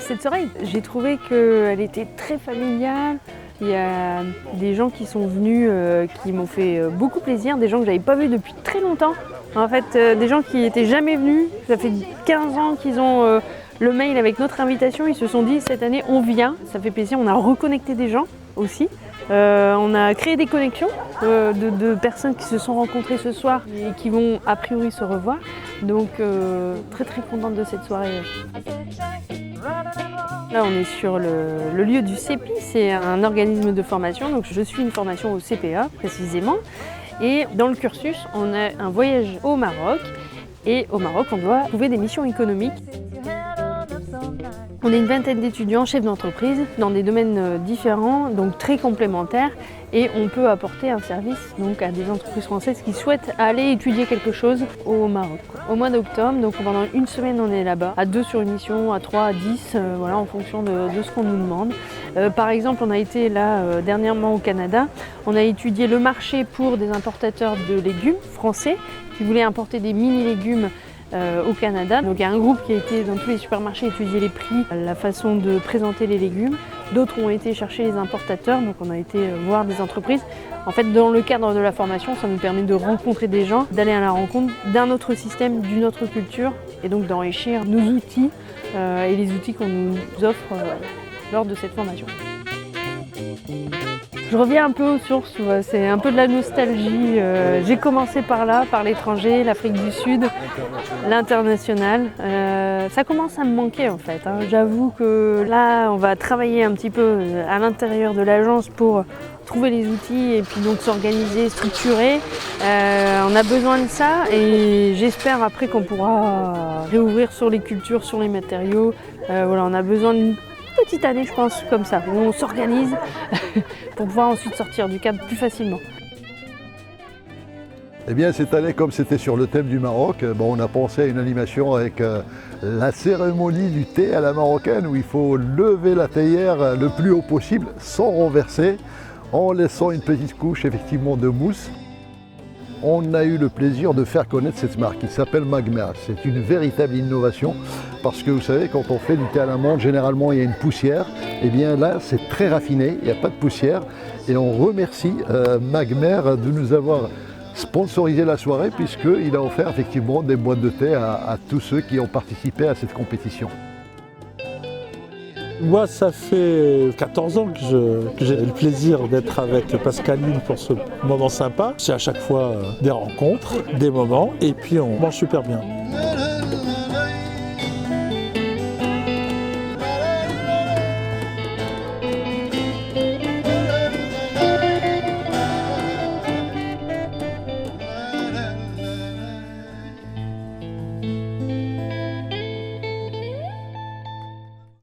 Cette soirée, j'ai trouvé qu'elle était très familiale. Il y a des gens qui sont venus, qui m'ont fait beaucoup plaisir, des gens que je n'avais pas vus depuis très longtemps. En fait, des gens qui n'étaient jamais venus. Ça fait 15 ans qu'ils ont le mail avec notre invitation. Ils se sont dit, cette année, on vient. Ça fait plaisir. On a reconnecté des gens aussi. On a créé des connexions de personnes qui se sont rencontrées ce soir et qui vont a priori se revoir. Donc, très très contente de cette soirée. Là, on est sur le lieu du CEPI, c'est un organisme de formation, donc je suis une formation au CPA précisément. Et dans le cursus, on a un voyage au Maroc. Et au Maroc, on doit trouver des missions économiques. On est une vingtaine d'étudiants, chefs d'entreprise, dans des domaines différents, donc très complémentaires. Et on peut apporter un service donc, à des entreprises françaises qui souhaitent aller étudier quelque chose au Maroc. Au mois d'octobre, donc pendant une semaine, on est là-bas, à 2 sur une mission, à 3, à 10, voilà, en fonction de ce qu'on nous demande. Par exemple, on a été là dernièrement au Canada. On a étudié le marché pour des importateurs de légumes français qui voulaient importer des mini-légumes au Canada. Donc il y a un groupe qui a été dans tous les supermarchés étudier les prix, la façon de présenter les légumes. D'autres ont été chercher les importateurs, donc on a été voir des entreprises. En fait, dans le cadre de la formation, ça nous permet de rencontrer des gens, d'aller à la rencontre d'un autre système, d'une autre culture, et donc d'enrichir nos outils et les outils qu'on nous offre lors de cette formation. Je reviens un peu aux sources, c'est un peu de la nostalgie. J'ai commencé par là, par l'étranger, l'Afrique du Sud, l'international. Ça commence à me manquer en fait. J'avoue que là, on va travailler un petit peu à l'intérieur de l'agence pour trouver les outils et puis donc s'organiser, structurer. On a besoin de ça et j'espère après qu'on pourra réouvrir sur les cultures, sur les matériaux. Voilà, on a besoin d'une petite année, je pense, comme ça, où on s'organise pour pouvoir ensuite sortir du cadre plus facilement. Eh bien, cette année, comme c'était sur le thème du Maroc, on a pensé à une animation avec la cérémonie du thé à la marocaine, où il faut lever la théière le plus haut possible, sans renverser, en laissant une petite couche effectivement de mousse. On a eu le plaisir de faire connaître cette marque qui s'appelle Magmer. C'est une véritable innovation parce que vous savez, quand on fait du thé à la menthe, généralement il y a une poussière. Et bien là, c'est très raffiné, il n'y a pas de poussière. Et on remercie Magmer de nous avoir sponsorisé la soirée puisqu'il a offert effectivement des boîtes de thé à tous ceux qui ont participé à cette compétition. Moi, ça fait 14 ans que j'ai le plaisir d'être avec Pascaline pour ce moment sympa. C'est à chaque fois des rencontres, des moments, et puis on mange super bien.